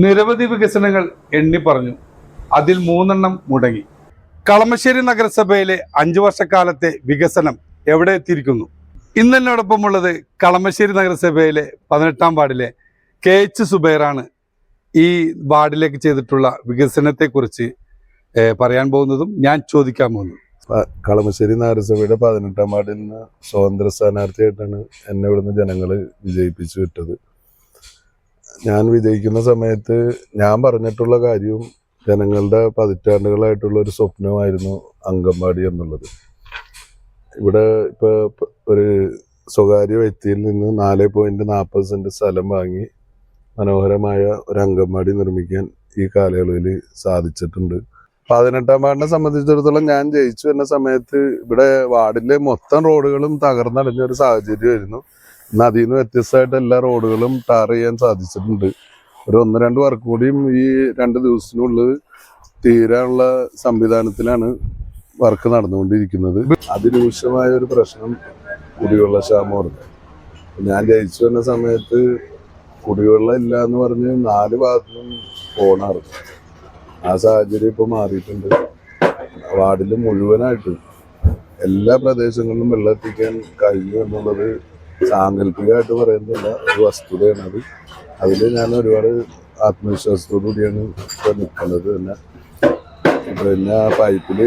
നിരവധി വികസനങ്ങൾ എണ്ണി പറഞ്ഞു. അതിൽ 3 മുടങ്ങി. കളമശ്ശേരി നഗരസഭയിലെ 5 വർഷക്കാലത്തെ വികസനം എവിടെ എത്തിയിരിക്കുന്നു? ഇന്ന് എന്നോടൊപ്പമുള്ളത് കളമശ്ശേരി നഗരസഭയിലെ 18-ാം വാർഡിലെ KH സുബൈറാണ്. ഈ വാർഡിലേക്ക് ചെയ്തിട്ടുള്ള വികസനത്തെക്കുറിച്ച് പറയാൻ പോകുന്നതും ഞാൻ ചോദിക്കാൻ പോകുന്നതും. കളമശ്ശേരി നഗരസഭയുടെ 18-ാം വാർഡിൽ നിന്ന് സ്വതന്ത്ര സ്ഥാനാർത്ഥിയായിട്ടാണ് എന്നെ ഇവിടുന്ന് ജനങ്ങൾ വിജയിപ്പിച്ചു വിട്ടത്. ഞാൻ വിജയിക്കുന്ന സമയത്ത് ഞാൻ പറഞ്ഞിട്ടുള്ള കാര്യവും ജനങ്ങളുടെ പതിറ്റാണ്ടുകളായിട്ടുള്ള ഒരു സ്വപ്നമായിരുന്നു അംഗൻവാടി എന്നുള്ളത്. ഇവിടെ ഇപ്പോൾ ഒരു സ്വകാര്യ വ്യക്തിയിൽ നിന്ന് 4.40 സെന്റ് സ്ഥലം വാങ്ങി മനോഹരമായ ഒരു അംഗൻവാടി നിർമ്മിക്കാൻ ഈ കാലയളവിൽ സാധിച്ചിട്ടുണ്ട്. 18-ാം വാർഡിനെ സംബന്ധിച്ചിടത്തോളം ഞാൻ ജയിച്ചു വരുന്ന സമയത്ത് ഇവിടെ വാർഡിലെ മൊത്തം റോഡുകളും തകർന്നടഞ്ഞ ഒരു സാഹചര്യമായിരുന്നു. ഇന്ന് അതിൽ നിന്ന് വ്യത്യസ്തമായിട്ട് എല്ലാ റോഡുകളും ടാർ ചെയ്യാൻ സാധിച്ചിട്ടുണ്ട്. ഒരു 1-2 വർക്ക് കൂടിയും ഈ 2 ദിവസത്തിനുള്ളിൽ തീരാനുള്ള സംവിധാനത്തിലാണ് വർക്ക് നടന്നുകൊണ്ടിരിക്കുന്നത്. അതിരൂക്ഷമായ ഒരു പ്രശ്നം കുടിവെള്ള ക്ഷാമമാണ്. ഞാൻ ജയിച്ചു വരുന്ന സമയത്ത് കുടിവെള്ളം ഇല്ല എന്ന് പറഞ്ഞ് 4 ഭാഗത്തും പോണായിരുന്നു. ആ സാഹചര്യം ഇപ്പോൾ മാറിയിട്ടുണ്ട്. വാർഡിൽ മുഴുവനായിട്ട് എല്ലാ പ്രദേശങ്ങളിലും വെള്ളം എത്തിക്കാൻ കഴിഞ്ഞു എന്നുള്ളത് സാങ്കല്പികമായിട്ട് പറയുന്നില്ല, ഒരു വസ്തുതയാണത്. അതിൽ ഞാൻ ഒരുപാട് ആത്മവിശ്വാസത്തോടു കൂടിയാണ് ഇപ്പോൾ നിൽക്കുന്നത്. പിന്നെ പൈപ്പിൽ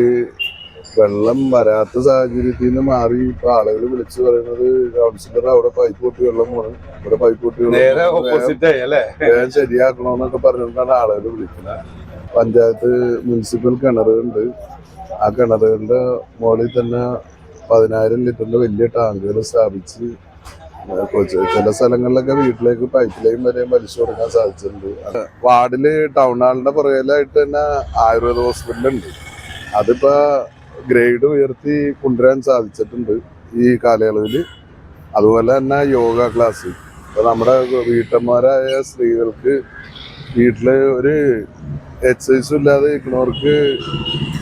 വെള്ളം വരാത്ത സാഹചര്യത്തിൽ നിന്ന് മാറി ഇപ്പോൾ ആളുകൾ വിളിച്ച് പറയുന്നത് കൗൺസിലർ അവിടെ പൈപ്പ് പൊട്ടി വെള്ളം പോകണം, ഇവിടെ പൈപ്പ് പൊട്ടി വെള്ളം ശരിയാക്കണമെന്നൊക്കെ പറഞ്ഞുകൊണ്ടാണ് ആളുകൾ വിളിക്കുന്നത്. പഞ്ചായത്ത് മുനിസിപ്പൽ കിണറുണ്ട്. ആ കിണറുകളുടെ മുകളിൽ തന്നെ 10,000 ലിറ്ററിന്റെ വലിയ ടാങ്കുകൾ സ്ഥാപിച്ച് ചില സ്ഥലങ്ങളിലൊക്കെ വീട്ടിലേക്ക് പൈപ്പ് ലൈൻ വരെ വലിച്ചു കൊടുക്കാൻ സാധിച്ചിട്ടുണ്ട്. വാർഡില് ടൗൺ ഹാളിന്റെ പുറകിലായിട്ട് തന്നെ ആയുർവേദ ഹോസ്പിറ്റലുണ്ട്. അതിപ്പോ ഗ്രേഡ് ഉയർത്തി കൊണ്ടുവരാൻ സാധിച്ചിട്ടുണ്ട് ഈ കാലയളവിൽ. അതുപോലെ തന്നെ യോഗ ക്ലാസ് ഇപ്പൊ നമ്മുടെ വീട്ടമ്മമാരായ സ്ത്രീകൾക്ക് വീട്ടില് ഒരു എക്സസൈസും ഇല്ലാതെ ഇരിക്കുന്നവർക്ക്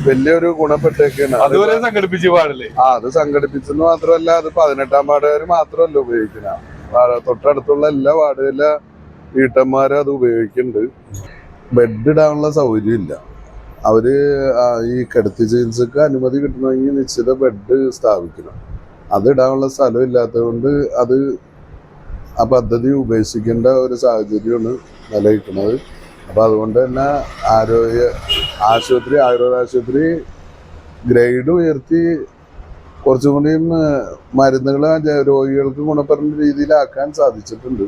വലിയൊരു ഗുണപ്പെട്ടേക്കാണ്. അത് സംഘടിപ്പിച്ചെന്ന് മാത്രമല്ല, അത് 18-ാം വാർഡുകാർ മാത്രമല്ല ഉപയോഗിക്കുന്ന, തൊട്ടടുത്തുള്ള എല്ലാ വാർഡുകളിലെ വീട്ടമ്മമാരും അത് ഉപയോഗിക്കുന്നുണ്ട്. ബെഡ് ഇടാനുള്ള സൗകര്യം ഇല്ല. അവര് ഈ കിടത്തി ചികിത്സക്ക് അനുമതി കിട്ടണമെങ്കിൽ നിശ്ചിത ബെഡ് സ്ഥാപിക്കണം. അത് ഇടാനുള്ള സ്ഥലം ഇല്ലാത്തത് കൊണ്ട് അത് ആ പദ്ധതി ഉപേക്ഷിക്കേണ്ട ഒരു സാഹചര്യമാണ് നിലനിൽക്കുന്നത്. അപ്പൊ അതുകൊണ്ട് തന്നെ ആയുർവേദ ആശുപത്രി ഗ്രേഡ് ഉയർത്തി കുറച്ചും കൂടിയും മരുന്നുകൾ രോഗികൾക്ക് ഗുണപ്പെടുന്ന രീതിയിലാക്കാൻ സാധിച്ചിട്ടുണ്ട്.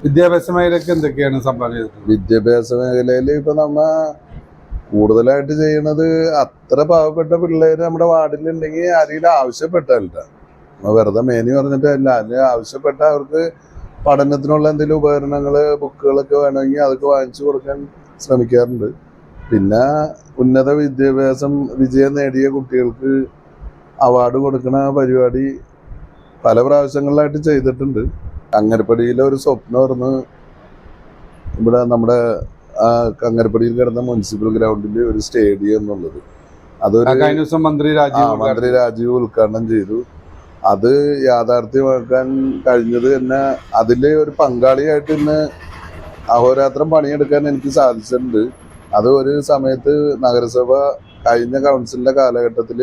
വിദ്യാഭ്യാസ മേഖലയ്ക്ക് എന്തൊക്കെയാണ് സംഭാവന ചെയ്തിട്ടുള്ളത്? വിദ്യാഭ്യാസ മേഖലയിൽ ഇപ്പൊ നമ്മ കൂടുതലായിട്ട് ചെയ്യണത്, അത്ര പാവപ്പെട്ട പിള്ളേര് നമ്മുടെ വാർഡിലുണ്ടെങ്കിൽ ആരെങ്കിലും ആവശ്യപ്പെട്ടല്ല, വെറുതെ മേനി പറഞ്ഞിട്ടല്ല, അതിന് ആവശ്യപ്പെട്ട അവർക്ക് പഠനത്തിനുള്ള എന്തെങ്കിലും ഉപകരണങ്ങൾ ബുക്കുകളൊക്കെ വേണമെങ്കിൽ അതൊക്കെ വാങ്ങിച്ചു കൊടുക്കാൻ ശ്രമിക്കാറുണ്ട്. പിന്നെ ഉന്നത വിദ്യാഭ്യാസം വിജയം നേടിയ കുട്ടികൾക്ക് അവാർഡ് കൊടുക്കുന്ന പരിപാടി പല പ്രാവശ്യങ്ങളിലായിട്ട് ചെയ്തിട്ടുണ്ട്. കങ്ങരപ്പടിയിലെ ഒരു സ്വപ്നമായിരുന്നു ഇവിടെ നമ്മുടെ കങ്ങരപ്പടിയിൽ കിടന്ന മുനിസിപ്പൽ ഗ്രൗണ്ടിൽ ഒരു സ്റ്റേഡിയം എന്നുള്ളത്. അതൊരു മന്ത്രി രാജീവ് ഉദ്ഘാടനം ചെയ്തു. അത് യാഥാർത്ഥ്യമാക്കാൻ കഴിഞ്ഞത് തന്നെ അതിൽ ഒരു പങ്കാളിയായിട്ട് ഇന്ന് അഹോരാത്രം പണിയെടുക്കാൻ എനിക്ക് സാധിച്ചിട്ടുണ്ട്. അത് ഒരു സമയത്ത് നഗരസഭ കഴിഞ്ഞ കൗൺസിലിന്റെ കാലഘട്ടത്തിൽ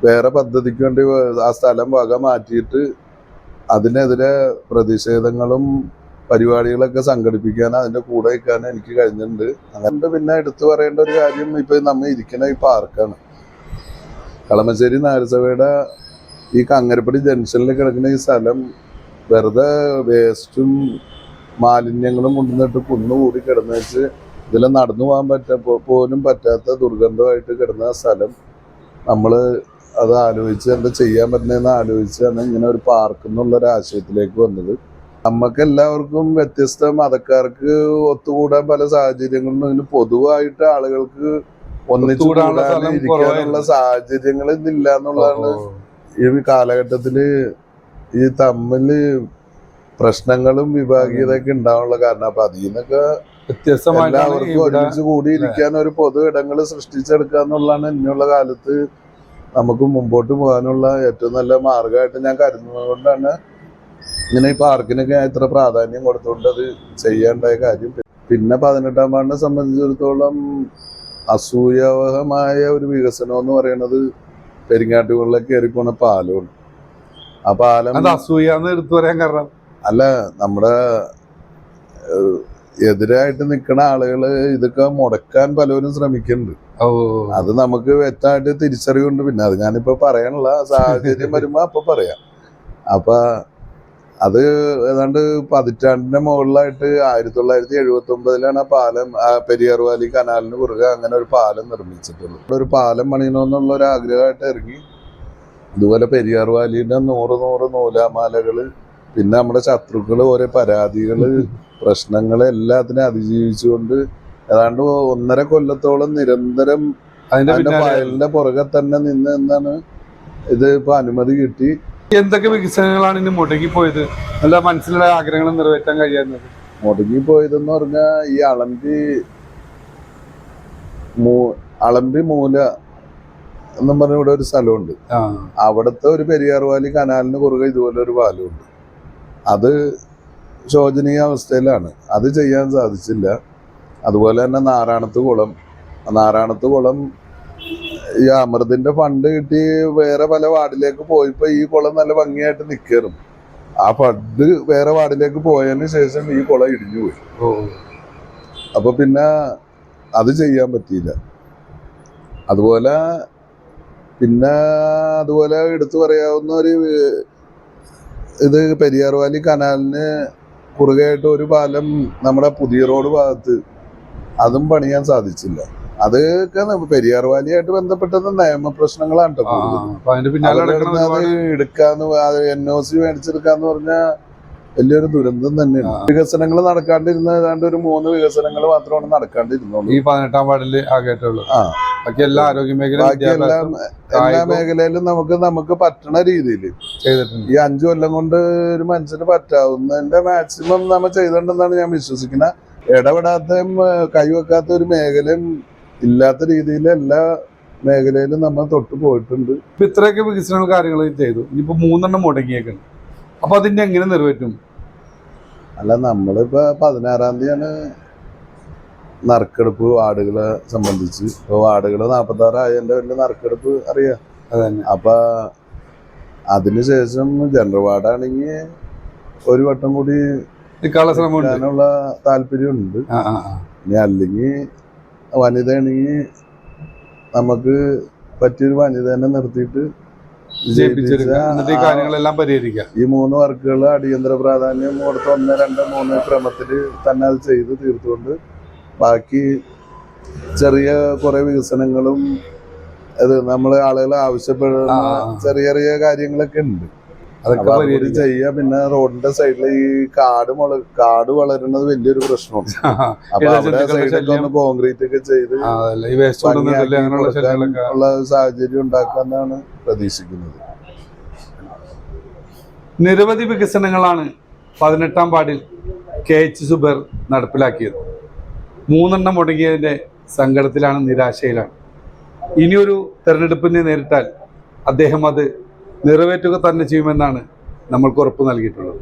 വേറെ പദ്ധതിക്ക് വേണ്ടി ആ സ്ഥലം വക മാറ്റിയിട്ട് അതിനെതിരെ പ്രതിഷേധങ്ങളും പരിപാടികളൊക്കെ സംഘടിപ്പിക്കാൻ അതിന്റെ കൂടെ നിൽക്കാൻ എനിക്ക് കഴിഞ്ഞിട്ടുണ്ട്. അങ്ങനെ പിന്നെ എടുത്തു പറയേണ്ട ഒരു കാര്യം ഇപ്പൊ നമ്മൾ ഇരിക്കുന്ന ഈ പാർക്കാണ്. കളമശ്ശേരി നഗരസഭയുടെ ഈ കങ്ങരപ്പടി ജംഗ്ഷനിൽ കിടക്കുന്ന ഈ സ്ഥലം വെറുതെ വേസ്റ്റും മാലിന്യങ്ങളും കൊണ്ടുവന്നിട്ട് കുന്നുകൂടി കിടന്നു വെച്ച് ഇതിൽ നടന്നു പോകാൻ പോലും പറ്റാത്ത ദുർഗന്ധമായിട്ട് കിടന്ന സ്ഥലം നമ്മൾ അത് ആലോചിച്ച് എന്താ ചെയ്യാൻ പറ്റുന്നതെന്ന് ആലോചിച്ചാണ് ഇങ്ങനെ ഒരു പാർക്ക് എന്നുള്ളൊരു ആശയത്തിലേക്ക് വന്നത്. നമുക്ക് എല്ലാവർക്കും വ്യത്യസ്ത മതക്കാർക്ക് ഒത്തുകൂടാൻ പല സാഹചര്യങ്ങളും, ഇതിന് പൊതുവായിട്ട് ആളുകൾക്ക് ഒന്നിച്ചു ഇരിക്കാനുള്ള സാഹചര്യങ്ങൾ ഇന്നില്ല എന്നുള്ളതാണ് ഈ കാലഘട്ടത്തില് ഈ തമ്മില് പ്രശ്നങ്ങളും വിഭാഗീയതയൊക്കെ ഉണ്ടാവാനുള്ള കാരണം. അപ്പൊ അതിൽ നിന്നൊക്കെ എല്ലാവർക്കും ഒരുമിച്ച് കൂടിയിരിക്കാൻ ഒരു പൊതു ഇടങ്ങൾ സൃഷ്ടിച്ചെടുക്കുക എന്നുള്ളതാണ് ഇനിയുള്ള കാലത്ത് നമുക്ക് മുമ്പോട്ട് പോകാനുള്ള ഏറ്റവും നല്ല മാർഗമായിട്ട് ഞാൻ കരുതുന്നത് കൊണ്ടാണ് ഇങ്ങനെ ഈ പാർക്കിനൊക്കെ ഇത്ര പ്രാധാന്യം കൊടുത്തുകൊണ്ട് അത് ചെയ്യാണ്ടായ കാര്യം. പിന്നെ 18-ാം വാർഡിനെ സംബന്ധിച്ചിടത്തോളം അസൂയാവഹമായ ഒരു വികസനം എന്ന് പറയുന്നത് പെരിങ്ങാട്ടുകളിലേക്ക് കയറിപ്പോണ പാലമാണ്. ആ പാലം അത് അസൂയാന്ന് എടുത്തു പറയാൻ കാരണം അല്ല, നമ്മുടെ എതിരായിട്ട് നിൽക്കുന്ന ആളുകള് ഇതൊക്കെ മുടക്കാൻ പലരും ശ്രമിക്കുന്നുണ്ട്. അത് നമുക്ക് വ്യക്തമായിട്ട് തിരിച്ചറിവുണ്ട്. പിന്നെ അത് ഞാനിപ്പോ പറയാനുള്ള സാഹചര്യം വരുമ്പോ അപ്പൊ പറയാം. അപ്പൊ അത് ഏതാണ്ട് പതിറ്റാണ്ടിന്റെ മുകളിലായിട്ട് 1979 ആ പാലം പെരിയാർ വാലി കനാലിന് കുറുകെ അങ്ങനെ ഒരു പാലം നിർമ്മിച്ചിട്ടുള്ളൂ. ഒരു പാലം പണിയണമെന്നുള്ള ഒരു ആഗ്രഹമായിട്ട് ഇറങ്ങി. ഇതുപോലെ പെരിയാർ വാലിയുടെ 100 നൂലാമാലകള്, പിന്നെ നമ്മുടെ ശത്രുക്കള്, ഓരോ പരാതികള്, പ്രശ്നങ്ങള് എല്ലാത്തിനും അതിജീവിച്ചുകൊണ്ട് ഏതാണ്ട് 1.5 കൊല്ലത്തോളം നിരന്തരം അതിന്റെ ഫയലിന്റെ പുറകെ തന്നെ നിന്ന് എന്നാണ് ഇത് ഇപ്പൊ അനുമതി കിട്ടി. എന്തൊക്കെ വികസനങ്ങളാണ് ഇനി മുടങ്ങിപ്പോയത്? അല്ല, മനസ്സിലുള്ള ആഗ്രഹങ്ങൾ നിറവേറ്റാൻ കഴിയാറുള്ളത് മുടങ്ങിപ്പോയതെന്ന് പറഞ്ഞാൽ ഈ അളമ്പി മൂല എന്നും പറഞ്ഞ ഇവിടെ ഒരു സ്ഥലമുണ്ട്. അവിടുത്തെ ഒരു പെരിയാർ വാലി കനാലിന് കുറുകെ ഇതുപോലെ ഒരു പാലമുണ്ട്. അത് ശോചനീയ അവസ്ഥയിലാണ്. അത് ചെയ്യാൻ സാധിച്ചില്ല. അതുപോലെ തന്നെ നാരായണത്ത് കുളം ഈ അമൃതിന്റെ ഫണ്ട് കിട്ടി വേറെ പല വാർഡിലേക്ക് പോയപ്പോ ഈ കുളം നല്ല ഭംഗിയായിട്ട് നിൽക്കണം. ആ ഫണ്ട് വേറെ വാർഡിലേക്ക് പോയതിന് ശേഷം ഈ കുളം ഇടിഞ്ഞു പോയി. അപ്പൊ പിന്നെ അത് ചെയ്യാൻ പറ്റിയില്ല. അതുപോലെ എടുത്തു പറയാവുന്ന ഒരു ഇത് പെരിയാർ വാലി കനാലിന് കുറുകയായിട്ട് ഒരു പാലം നമ്മുടെ പുതിയ റോഡ് ഭാഗത്ത് അതും പണിയാൻ സാധിച്ചില്ല. അതൊക്കെ പെരിയാർ വാലിയായിട്ട് ബന്ധപ്പെട്ടത് നിയമപ്രശ്നങ്ങളാണ്. എടുക്കാന്ന് NOC മേടിച്ചെടുക്കാന്ന് പറഞ്ഞാൽ വലിയൊരു ദുരന്തം തന്നെയാണ്. വികസനങ്ങൾ നടക്കാണ്ടിരുന്ന ഏതാണ്ട് ഒരു 3 വികസനങ്ങൾ മാത്രമാണ് നടക്കാണ്ടിരുന്നുള്ളൂ ഈ 18-ാം വാർഡിൽ ആകെയായിട്ടുള്ളൂ. ബാക്കി എല്ലാ ആരോഗ്യ എല്ലാ മേഖലയിലും നമുക്ക് പറ്റണ രീതിയിൽ ചെയ്തിട്ടുണ്ട്. ഈ 5 കൊല്ലം കൊണ്ട് ഒരു മനുഷ്യന് പറ്റാവുന്നതിന്റെ മാക്സിമം നമ്മൾ ചെയ്തിട്ടുണ്ടെന്നാണ് ഞാൻ വിശ്വസിക്കുന്നത്. ഇടപെടാത്തയും കൈവെക്കാത്ത ഒരു മേഖലയും ഇല്ലാത്ത രീതിയിൽ എല്ലാ മേഖലയിലും നമ്മൾ തൊട്ട് പോയിട്ടുണ്ട്. ഇത്രയൊക്കെ വികസന കാര്യങ്ങൾ ചെയ്തു. ഇനിയിപ്പോ 3 മുടങ്ങിയേക്കാണ്. അപ്പൊ അതിന്റെ എങ്ങനെ നിറവേറ്റും? അല്ല, നമ്മളിപ്പോ 16-ാം തീയതിയാണ് നറുക്കെടുപ്പ് വാർഡുകളെ സംബന്ധിച്ച്. ഇപ്പൊ വാർഡുകൾ 46 ആയതിന്റെ വലിയ നറുക്കെടുപ്പ് അറിയാം. അപ്പൊ അതിനുശേഷം ജനറൽ വാർഡാണെങ്കിൽ ഒരു വട്ടം കൂടി നിൽക്കാനുള്ള താല്പര്യമുണ്ട്. ഇനി അല്ലെങ്കിൽ വനിതയാണെങ്കിൽ നമുക്ക് പറ്റിയൊരു വനിതേനെ നിർത്തിയിട്ട് കാര്യങ്ങളെല്ലാം പരിഹരിക്കാം. ഈ 3 വർക്കുകൾ അടിയന്തര പ്രാധാന്യം കൊടുത്ത് 1, 2, 3 ക്രമത്തിൽ തന്നെ അത് ചെയ്ത് തീർത്തുകൊണ്ട് ബാക്കി ചെറിയ കുറെ വികസനങ്ങളും അത് നമ്മള് ആളുകൾ ആവശ്യപ്പെടുന്ന ചെറിയ ചെറിയ കാര്യങ്ങളൊക്കെ ഉണ്ട്. അതൊക്കെ ചെയ്യാ. പിന്നെ റോഡിന്റെ സൈഡിൽ ഈ കാട് വളരുന്നത് വലിയൊരു പ്രശ്നമാണ്. അപ്പൊ അവിടെ സൈഡൊക്കെ ഒന്ന് കോൺക്രീറ്റ് ഒക്കെ ചെയ്ത് ഉള്ള സാഹചര്യം ഉണ്ടാക്കാന്നാണ് പ്രതീക്ഷിക്കുന്നത്. നിരവധി വികസനങ്ങളാണ് 18-ാം വാർഡിൽ KH സുബൈർ നടപ്പിലാക്കിയത്. 3 മുടങ്ങിയതിന്റെ സങ്കടത്തിലാണ്, നിരാശയിലാണ്. ഇനിയൊരു തെരഞ്ഞെടുപ്പിനെ നേരിട്ടാൽ അദ്ദേഹം അത് നിറവേറ്റുക തന്നെ ചെയ്യുമെന്നാണ് നമ്മൾക്ക് ഉറപ്പ് നൽകിയിട്ടുള്ളത്.